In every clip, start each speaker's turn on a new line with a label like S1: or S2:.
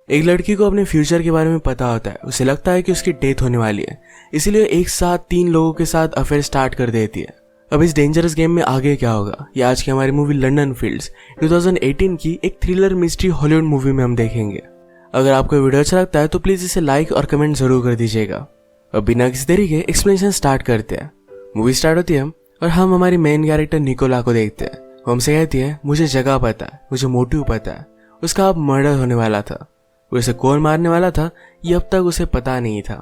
S1: एक लड़की को अपने फ्यूचर के बारे में पता होता है। उसे लगता है कि उसकी डेथ होने वाली है, इसीलिए एक साथ 3 लोगों के साथ अफेयर स्टार्ट कर देती है। अब इस डेंजरस गेम में आगे क्या होगा, ये आज की हमारी मूवी लंदन फील्ड्स 2018 की एक थ्रिलर मिस्ट्री हॉलीवुड मूवी में हम देखेंगे। अगर आपको वीडियो अच्छा लगता है तो प्लीज इसे लाइक और कमेंट जरूर कर दीजिएगा। अब बिना किसी देरी के एक्सप्लेनेशन स्टार्ट करते हैं। मूवी स्टार्ट होती है और हम हमारी मेन कैरेक्टर निकोला को देखते हैं। वो हमसे कहती है, मुझे जगह पता है, मुझे मोटिव पता है, उसका अब मर्डर होने वाला था। उसे कौन मारने वाला था ये अब तक उसे पता नहीं था।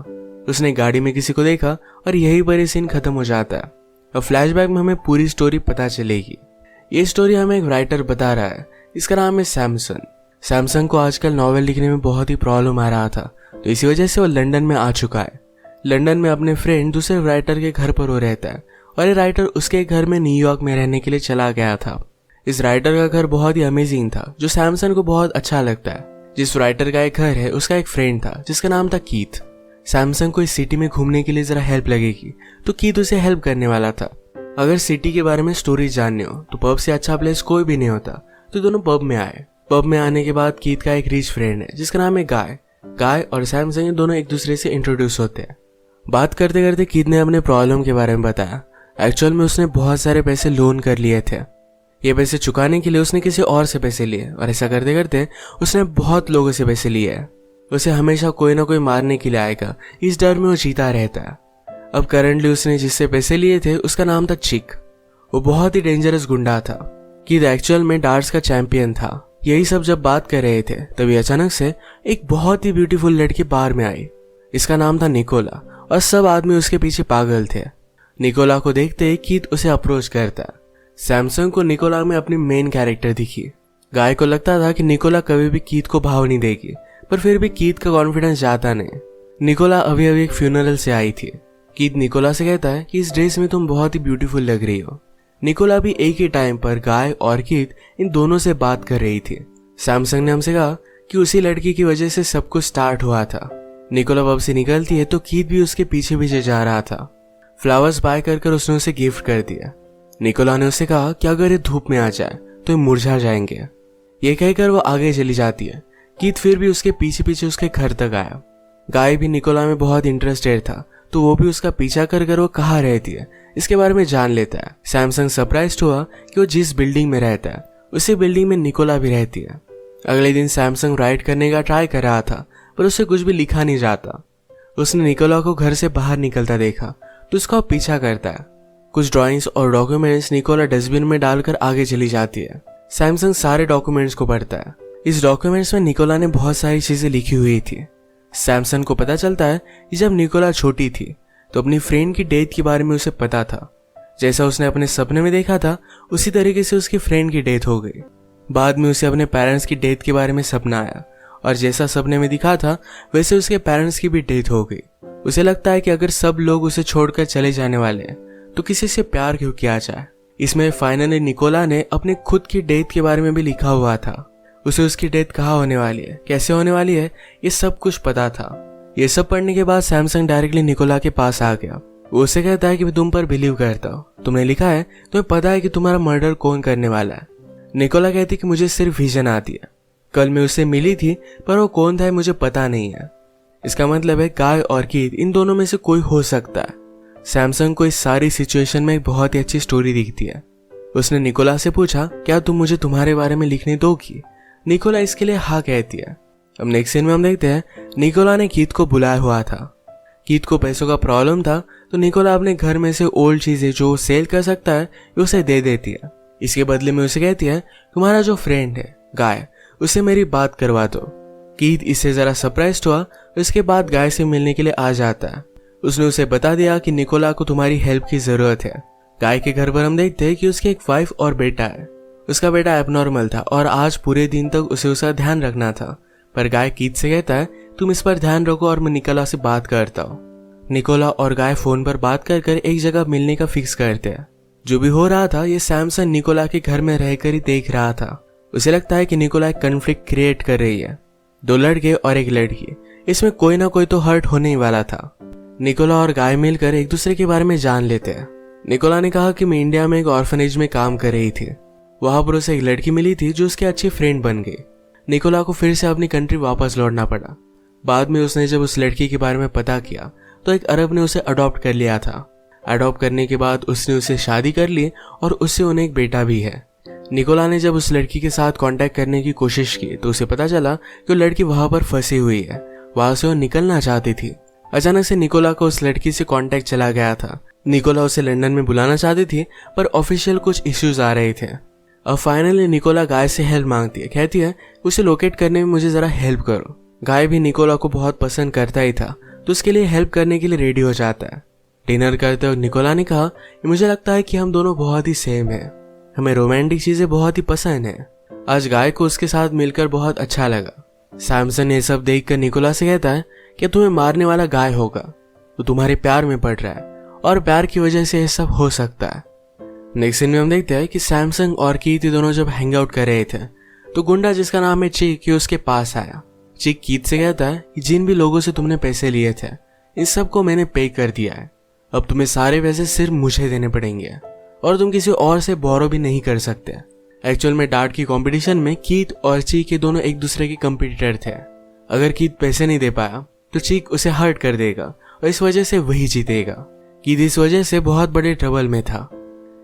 S1: उसने गाड़ी में किसी को देखा और यही पर ये सीन खत्म हो जाता है। अब फ्लैशबैक में हमें पूरी स्टोरी पता चलेगी। ये स्टोरी हमें एक राइटर बता रहा है, इसका नाम है सैमसन। सैमसन को आजकल नॉवेल लिखने में बहुत ही प्रॉब्लम आ रहा था, तो इसी वजह से वो लंदन में आ चुका है। लंदन में अपने फ्रेंड दूसरे राइटर के घर पर वो रहता है और ये राइटर उसके घर में न्यूयॉर्क में रहने के लिए चला गया था। इस राइटर का घर बहुत ही अमेजिंग था, जो सैमसन को बहुत अच्छा लगता है। जिस राइटर का एक घर है उसका एक फ्रेंड था जिसका नाम था कीथ। सैमसन को इस सिटी में घूमने के लिए जरा हेल्प लगेगी, तो कीथ उसे हेल्प करने वाला था। अगर सिटी के बारे में स्टोरी जाननी हो तो पब से अच्छा प्लेस कोई भी नहीं होता, तो दोनों पब में आए। पब में आने के बाद कीथ का एक रिच फ्रेंड है जिसका नाम है गाय। गाय और सैमसन ये दोनों एक दूसरे से इंट्रोड्यूस होते हैं। बात करते करते कीथ ने अपने प्रॉब्लम के बारे में बताया। एक्चुअल में उसने बहुत सारे पैसे लोन कर लिए थे। ये पैसे चुकाने के लिए उसने किसी और से पैसे लिए और ऐसा करते करते उसने बहुत लोगों से पैसे लिए हैं। उसे हमेशा कोई ना कोई मारने के लिए आएगा, इस डर में वो जीता रहता है। अब करंटली उसने जिससे पैसे लिए थे उसका नाम था चिक। वो बहुत ही डेंजरस गुंडा था। कीथ एक्चुअल में डार्ट्स का चैंपियन था। यही सब जब बात कर रहे थे तभी अचानक से एक बहुत ही ब्यूटीफुल लड़की बार में आई। इसका नाम था निकोला और सब आदमी उसके पीछे पागल थे। निकोला को देखते ही कीथ उसे अप्रोच करता है। सैमसन को निकोला में अपनी मेन कैरेक्टर दिखी। गाय को लगता था कि निकोला कभी भी कीथ को भाव नहीं देगी, पर फिर भी कीथ का कॉन्फिडेंस जाता नहीं। निकोला अभी अभी एक फ्यूनरल से आई थी। कीथ निकोला से कहता है कि इस ड्रेस में तुम बहुत ही ब्यूटीफुल लग रही हो। निकोला भी एक ही टाइम पर गाय और कीथ इन दोनों से बात कर रही थी। सैमसन ने हमसे कहा कि उसी लड़की की वजह से सब कुछ स्टार्ट हुआ था। निकोला पब से निकलती है तो कीथ भी उसके पीछे पीछे जा रहा था। फ्लावर्स बाय कर उसने उसे गिफ्ट कर दिया। निकोला ने उससे कहा कि अगर ये धूप में आ जाए तो ये मुरझा जाएंगे। ये कहकर वो आगे चली जाती है। कीथ फिर भी उसके पीछे पीछे उसके घर तक आया। गाय भी निकोला में बहुत इंटरेस्टेड था, तो वो भी उसका पीछा कर वो कहाँ रहती है इसके बारे में जान लेता है। सैमसन सरप्राइज हुआ कि वो जिस बिल्डिंग में रहता है उसी बिल्डिंग में निकोला भी रहती है। अगले दिन सैमसन राइड करने का ट्राई कर रहा था, पर उससे कुछ भी लिखा नहीं जाता। उसने निकोला को घर से बाहर निकलता देखा तो उसका पीछा करता है। कुछ ड्राइंग्स और डॉक्यूमेंट्स निकोला डस्टबिन में डालकर आगे चली जाती है। सैमसन सारे डॉक्यूमेंट्स को पढ़ता है। इस डॉक्यूमेंट्स में निकोला ने बहुत सारी चीजें लिखी हुई थी। सैमसन को पता चलता है कि जब निकोला छोटी थी तो अपनी फ्रेंड की डेथ के बारे में उसे पता था। जैसा उसने अपने सपने में देखा था उसी तरीके से उसकी फ्रेंड की डेथ हो गई। बाद में उसे अपने पेरेंट्स की डेथ के बारे में सपना आया और जैसा सपने में दिखा था वैसे उसके पेरेंट्स की भी डेथ हो गई। उसे लगता है कि अगर सब लोग उसे छोड़कर चले जाने वाले हैं तो किसी से प्यार क्यों किया जाए। इसमें फाइनली निकोला ने अपने खुद की डेथ के बारे में भी लिखा हुआ था। उसे उसकी डेथ कहाँ होने वाली है, कैसे होने वाली है, ये सब कुछ पता था। ये सब पढ़ने के बाद सैमसन डायरेक्टली निकोला के पास आ गया। वो उसे कहता है कि मैं तुम पर बिलीव करता हूँ, तुमने लिखा है, तुम्हें पता है कि तुम्हारा मर्डर कौन करने वाला है। निकोला कहती कि मुझे सिर्फ विजन आती है, कल मैं उससे मिली थी पर वो कौन था मुझे पता नहीं है। इसका मतलब है गाय और कीथ इन दोनों में से कोई हो सकता है। सैमसन को इस सारी सिचुएशन में एक बहुत ही अच्छी स्टोरी दिखती है। उसने निकोला से पूछा, क्या तुम मुझे तुम्हारे बारे में लिखने दोगी? निकोला इसके लिए हाँ कहती है। अब नेक्स्ट सीन में हम देखते हैं निकोला ने कीथ को बुलाया हुआ था। कीथ को पैसों का प्रॉब्लम था, तो निकोला अपने घर में से ओल्ड चीजें जो सेल कर सकता है उसे दे देती है। इसके बदले में उसे कहती है, तुम्हारा जो फ्रेंड है गाय, उसे मेरी बात करवा दो। कीथ इससे जरा सरप्राइज हुआ और इसके बाद गाय से मिलने के लिए आ जाता है। उसने उसे बता दिया कि निकोला को तुम्हारी हेल्प की जरूरत है। गाय के घर पर हम देखते हैं कि उसकी एक वाइफ और बेटा है। उसका बेटा एबनॉर्मल था और आज पूरे दिन तक उसे उसका ध्यान रखना था, पर गाय कीथ से कहता है, तुम इस पर ध्यान रखो और मैं निकोला से बात करता हूँ। निकोला और गाय फोन पर बात कर एक जगह मिलने का फिक्स करते हैं। जो भी हो रहा था ये सैमसन निकोला के घर में रहकर ही देख रहा था। उसे लगता है कि निकोला एक कन्फ्लिक्ट क्रिएट कर रही है। 2 लड़के और एक लड़की, इसमें कोई ना कोई तो हर्ट होने ही वाला था। निकोला और गाय मिलकर एक दूसरे के बारे में जान लेते हैं। निकोला ने कहा कि मैं इंडिया में एक ऑर्फनेज में काम कर रही थी। वहां पर उसे एक लड़की मिली थी जो उसकी अच्छी फ्रेंड बन गई। निकोला को फिर से अपनी कंट्री वापस लौटना पड़ा। बाद में उसने जब उस लड़की के बारे में पता किया तो एक अरब ने उसे अडॉप्ट कर लिया था। अडॉप्ट करने के बाद उसने उससे शादी कर ली और उससे उन्हें एक बेटा भी है। निकोला ने जब उस लड़की के साथ कांटेक्ट करने की कोशिश की तो उसे पता चला कि वो लड़की वहां पर फंसी हुई है, वहां से वो निकलना चाहती थी। अचानक से निकोला को उस लड़की से कांटेक्ट चला गया था। निकोला उसे लंदन में बुलाना चाहती थी पर ऑफिशियल कुछ इश्यूज आ रहे थे। अब फाइनली निकोला गाय से हेल्प मांगती है, कहती है उसे लोकेट करने में मुझे जरा हेल्प करो। गाय भी निकोला को बहुत पसंद करता ही था तो उसके लिए हेल्प करने के लिए रेडी हो जाता है। डिनर करते वक्त निकोला ने कहा कि मुझे लगता है कि हम दोनों बहुत ही सेम हैं, हमें रोमांटिक चीजें बहुत ही पसंद है। आज गाय को उसके साथ मिलकर बहुत अच्छा लगा। सैमसन ये सब देखकर निकोला से कहता है कि तुम्हें मारने वाला गाय होगा, तो तुम्हारे प्यार में पड़ रहा है और प्यार की वजह से ये सब हो सकता है। नेक्स्ट सीन में हम देखते हैं कि सैमसंग और कीथ दोनों जब हैंग आउट कर रहे थे तो गुंडा जिसका नाम है चिक उसके पास आया। चिक कीथ से कहता है कि जिन भी लोगों से तुमने पैसे लिए थे इन सबको मैंने पे कर दिया है, अब तुम्हें सारे पैसे सिर्फ मुझे देने पड़ेंगे और तुम किसी और से बोरो भी नहीं कर सकते। एक्चुअल में डार्ट की कंपटीशन में कीथ और चीक के दोनों एक दूसरे के कंपटीटर थे। अगर कीथ पैसे नहीं दे पाया तो चीक उसे हर्ट कर देगा और इस वजह से वही जीतेगा। कीथ इस वजह से बहुत बड़े ट्रबल में था।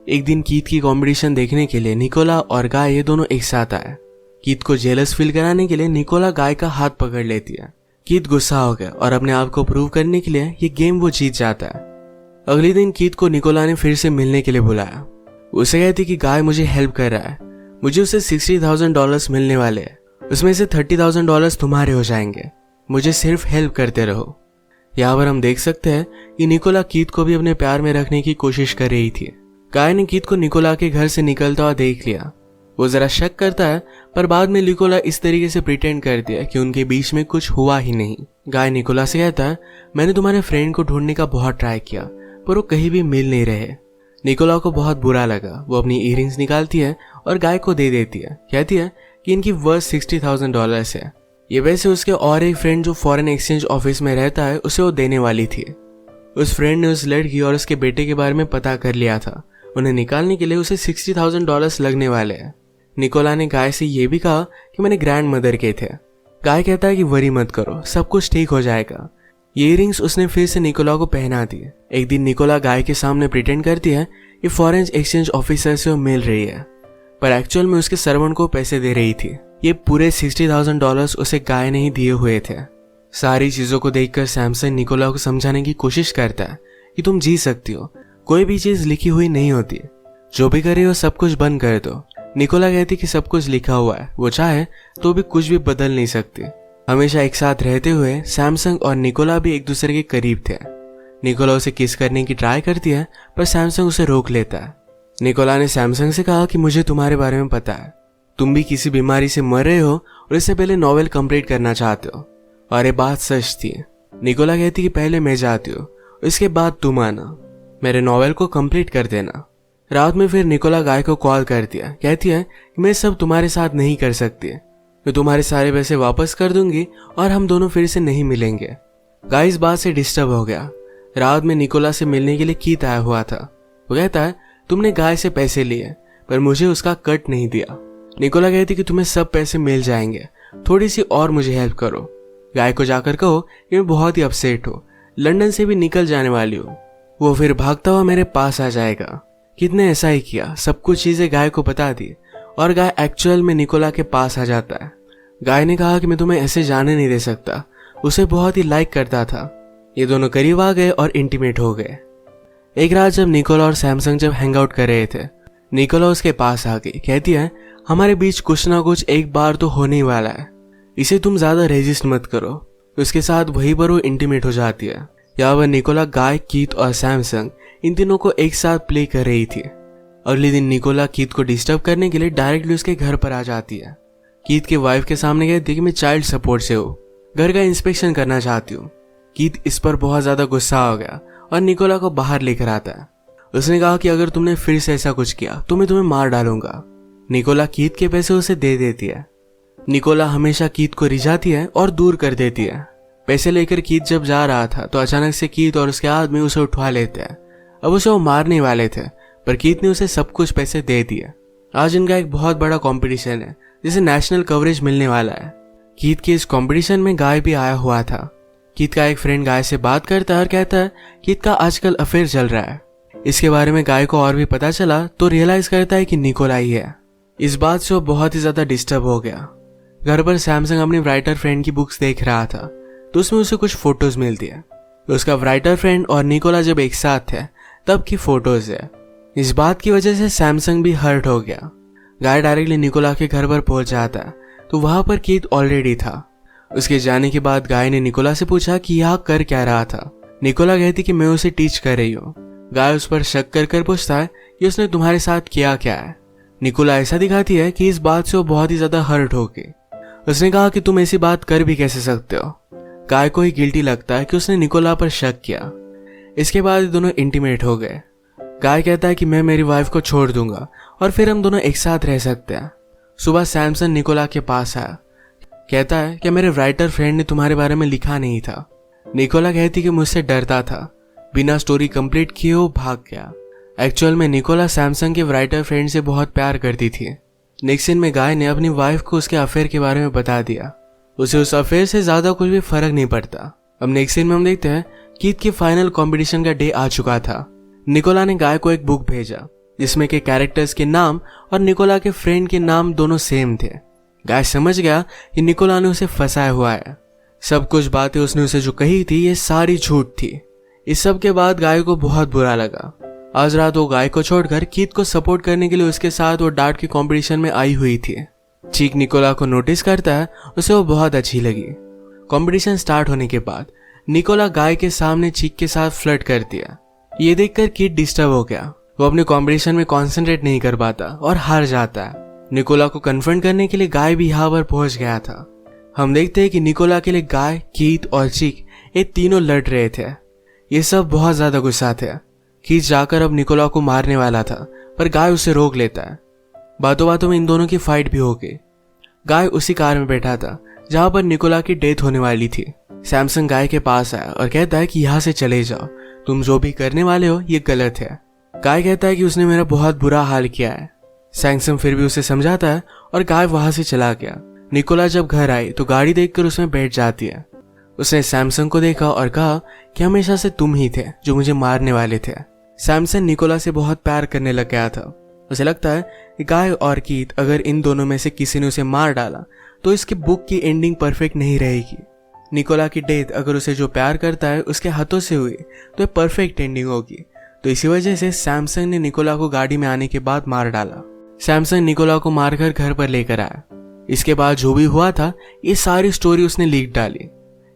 S1: एक दिन कीथ की कंपटीशन देखने के लिए निकोला और गाय ये दोनों एक साथ आए। कीथ को जेलस फील कराने के लिए निकोला गाय का हाथ पकड़ लेती है। कीथ गुस्सा हो गया और अपने आप को प्रूव करने के लिए ये गेम वो जीत जाता है। अगले दिन कीथ को निकोला ने फिर से मिलने के लिए बुलाया। उसे कहती कि गाय मुझे हेल्प कर रहा है, मुझे उसे $60,000 मिलने वाले हैं, उसमें से $30,000 तुम्हारे हो जाएंगे, मुझे सिर्फ हेल्प करते रहो। यहाँ पर हम देख सकते हैं कि निकोला कीथ को भी अपने प्यार में रखने की कोशिश कर रही थी। गाय ने कीथ को निकोला के घर से निकलता हुआ देख लिया। वो जरा शक करता है पर बाद में निकोला इस तरीके से प्रिटेंड करती है कि उनके बीच में कुछ हुआ ही नहीं। गाय निकोला से कहता है मैंने तुम्हारे फ्रेंड को ढूंढने का बहुत ट्राई किया पर वो कहीं भी मिल नहीं रहे। निकोला को बहुत बुरा लगा। वो अपनी इयररिंग्स निकालती है और गाय को दे देती है, कहती है कि इनकी वर्थ $60,000 है। ये वैसे उसके और एक फ्रेंड जो फॉरेन एक्सचेंज ऑफिस में रहता है उसे वो देने वाली थी। उस फ्रेंड ने उस लड़की और उसके बेटे के बारे में पता कर लिया था। उन्हें निकालने के लिए उसे $60,000 लगने वाले हैं। निकोला ने गाय से ये भी कहा कि मैंने ग्रैंड मदर के थे। गाय कहता है कि वरी मत करो, सब कुछ ठीक हो जाएगा। ये इयररिंग्स उसने फिर से निकोला को पहना दी। एक दिन निकोला गाय के सामने प्रिटेंड करती है कि फॉरेन एक्सचेंज ऑफिसर से वो मिल रही है पर एक्चुअल में उसके सर्वेंट को पैसे दे रही थी। ये पूरे $60,000 उसे गाय ने ही दिए हुए थे। सारी चीजों को देखकर सैमसन निकोला को समझाने की कोशिश करता है कि तुम जी सकती हो, कोई भी चीज लिखी हुई नहीं होती, जो भी करे हो सब कुछ बंद कर दो। निकोला कहती कि सब कुछ लिखा हुआ है, वो चाहे तो भी कुछ भी बदल नहीं सकती। हमेशा एक साथ रहते हुए सैमसंग और निकोला भी एक दूसरे के करीब थे। निकोला उसे किस करने की ट्राई करती है पर सैमसंग उसे रोक लेता है। निकोला ने सैमसंग से कहा कि मुझे तुम्हारे बारे में पता है, तुम भी किसी बीमारी से मर रहे हो और इससे पहले नॉवेल कंप्लीट करना चाहते हो और ये बात सच थी। निकोला कहती कि पहले मैं जाती हूँ, इसके बाद तुम आना, मेरे नॉवेल को कंप्लीट कर देना। रात में फिर निकोला गाय को कॉल करती है, कहती है कि मैं सब तुम्हारे साथ नहीं कर सकती, मैं तुम्हारे सारे पैसे वापस कर दूंगी और हम दोनों फिर से नहीं मिलेंगे। गाय इस बात से डिस्टर्ब हो गया। रात में निकोला से मिलने के लिए कीथ आया हुआ था। वो कहता है तुमने गाय से पैसे लिए पर मुझे उसका कट नहीं दिया। निकोला कहती कि तुम्हें सब पैसे मिल जाएंगे, थोड़ी सी और मुझे हेल्प करो। गाय को जाकर कहो कि मैं बहुत ही अपसेट हूँ, लंदन से भी निकल जाने वाली हूँ। वो फिर भागता हुआ मेरे पास आ जाएगा। कीथ ने ऐसा ही किया, सब कुछ चीजें गाय को बता दी और गाय एक्चुअल में निकोला के पास आ जाता है। गाय ने कहा कि मैं तुम्हें ऐसे जाने नहीं दे सकता, उसे बहुत ही लाइक करता था। ये दोनों करीब आ गए और इंटीमेट हो गए। एक रात जब निकोला और सैमसंग जब हैंग आउट कर रहे थे, निकोला उसके पास आ गई, कहती है हमारे बीच कुछ ना कुछ एक बार तो होने ही वाला है, इसे तुम ज्यादा रेजिस्ट मत करो। उसके साथ वहीं पर वो इंटीमेट हो जाती है। यहाँ पर निकोला गाय, कीथ और सैमसंग इन तीनों को एक साथ प्ले कर रही थी। अगले दिन निकोला कीथ को डिस्टर्ब करने के लिए डायरेक्टली उसके घर पर आ जाती है। कीथ के वाइफ के सामने कहती है कि मैं चाइल्ड सपोर्ट से हूँ, घर का इंस्पेक्शन करना चाहती हूँ। कीथ इस पर बहुत ज्यादा गुस्सा हो गया और निकोला को बाहर लेकर आता है। उसने कहा कि अगर तुमने फिर से ऐसा कुछ किया तो मैं तुम्हें मार डालूंगा। निकोला कीथ के पैसे उसे दे देती है। निकोला हमेशा कीथ को रिझाती है और दूर कर देती है। पैसे लेकर कीथ जब जा रहा था तो अचानक से कीथ और उसके आदमी उसे उठवा लेते हैं। अब उसे वो मारने वाले थे पर कीथ ने उसे सब कुछ पैसे दे दिए। आज इनका एक बहुत बड़ा कंपटीशन है जिसे नेशनल कवरेज मिलने वाला है। कीथ के इस कंपटीशन में गाय भी आया हुआ था। कीथ का एक फ्रेंड गाय से बात करता है और कहता है कीथ का आजकल अफेयर चल रहा है। इसके बारे में गाय को और भी पता चला तो रियलाइज करता है कि निकोला ही है। इस बात से वो बहुत ही ज्यादा डिस्टर्ब हो गया। घर पर सैमसंग अपनी राइटर फ्रेंड की बुक्स देख रहा था तो उसमें उसे कुछ फोटोज मिलती है। तो उसका राइटर फ्रेंड और निकोला जब एक साथ थे तब की फोटोज है। इस बात की वजह से सैमसंग भी हर्ट हो गया। गाय डायरेक्टली निकोला के घर पर पहुंच जाता है तो वहां पर कीथ ऑलरेडी था। उसके जाने के बाद गाय ने निकोला से पूछा कि यह कर क्या रहा था। निकोला कहती कि मैं उसे टीच कर रही हूँ। गाय उस पर शक कर पूछता है कि उसने तुम्हारे साथ किया क्या है। निकोला ऐसा दिखाती है कि इस बात से वो बहुत ही ज्यादा हर्ट हो गई। उसने कहा कि तुम ऐसी बात कर भी कैसे सकते हो। गाय को ही गिल्टी लगता है कि उसने निकोला पर शक किया। इसके बाद दोनों इंटीमेट हो गए। गाय कहता है कि मैं मेरी वाइफ को छोड़ दूंगा और फिर हम दोनों एक साथ रह सकते हैं। सुबह सैमसन निकोला के पास आया। कहता है कि मेरे राइटर फ्रेंड ने तुम्हारे बारे में लिखा नहीं था। निकोला कहती कि मुझसे डरता था। बिना स्टोरी कंप्लीट किए वो भाग गया। एक्चुअल में निकोला सैमसंग के राइटर फ्रेंड से बहुत प्यार करती थी। नेक्स्ट सीन में गाय ने अपनी वाइफ को उसके अफेयर के बारे में बता दिया। उसे उस अफेयर से ज्यादा कुछ भी फर्क नहीं पड़ता। अब नेक्स्ट सीन में हम देखते हैं कीथ के फाइनल कंपटीशन का डे आ चुका था। निकोला ने गाय को एक बुक भेजा जिसमें के कैरेक्टर्स के नाम और निकोला के फ्रेंड के नाम दोनों सेम थे। गाय समझ गया कि निकोला ने उसे फंसाया हुआ है। सब कुछ बातें उसने उसे जो कही थी ये सारी झूठ थी। इस सब के बाद गाय को बहुत बुरा लगा। आज रात वो गाय को छोड़कर कीथ को सपोर्ट करने के लिए उसके साथ वो डार्ट के कंपटीशन में आई हुई थी। चीक निकोला को नोटिस करता है, उसे वो बहुत अच्छी लगी। कंपटीशन स्टार्ट होने के बाद निकोला गाय के सामने चीक के साथ फ्लर्ट करती है। ये देखकर कीथ डिस्टर्ब हो गया। वो अपने कंपटीशन में कंसंट्रेट नहीं कर पाता और हार जाता है। निकोला को कन्फ्रंट करने के लिए गाय भी यहाँ पर पहुंच गया था। हम देखते हैं कि निकोला के लिए गाय, कीथ और चीक ये तीनों लड़ रहे थे। ये सब बहुत ज्यादा गुस्सा थे। कीथ जाकर अब निकोला को मारने वाला था पर गाय उसे रोक लेता है। बातों बातों में इन दोनों की फाइट भी हो गई। गाय उसी कार में बैठा था जहां पर निकोला की डेथ होने वाली थी। सैमसंग गाय के पास आया और कहता है कि यहाँ से चले जाओ, तुम जो भी करने वाले हो ये गलत है। गाय कहता है कि उसने मेरा बहुत बुरा हाल किया है। सैमसंग फिर भी उसे समझाता है और गाय वहां से चला गया। निकोला जब घर आई तो गाड़ी देखकर उसमें बैठ जाती है। उसने सैमसंग को देखा और कहा कि हमेशा से तुम ही थे जो मुझे मारने वाले थे। सैमसंग निकोला से बहुत प्यार करने लग गया था। उसे लगता है कि गाय और कीथ अगर इन दोनों में से किसी ने उसे मार डाला तो इसकी बुक की एंडिंग परफेक्ट नहीं रहेगी। निकोला की डेथ अगर उसे जो प्यार करता है उसके हाथों से हुई तो परफेक्ट एंडिंग होगी। तो इसी वजह से सैमसंग ने निकोला को गाड़ी में आने के बाद मार डाला। सैमसंग निकोला को मारकर घर पर लेकर आया। इसके बाद जो भी हुआ था ये सारी स्टोरी उसने लीक डाली।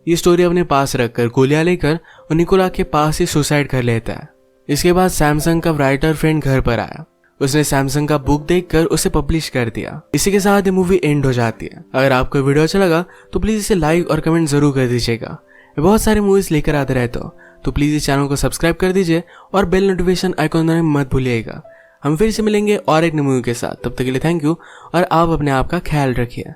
S1: ये स्टोरी अपने पास रखकर गोलियां लेकर और निकोला के पास ही सुसाइड कर लेता है। इसके बाद सैमसंग का राइटर फ्रेंड घर पर आया। उसने सैमसंग का बुक देखकर उसे पब्लिश कर दिया। इसी के साथ ये मूवी एंड हो जाती है। अगर आपको वीडियो अच्छा लगा तो प्लीज इसे लाइक और कमेंट जरूर कर दीजिएगा। मैं बहुत सारे मूवीज लेकर आते रहता हूँ तो प्लीज इस चैनल को सब्सक्राइब कर दीजिए और बेल नोटिफिकेशन आइकॉन दबाना मत भूलिएगा। हम फिर से मिलेंगे और एक नई मूवी के साथ। तब तक के लिए थैंक यू और आप अपने आप का ख्याल रखिए।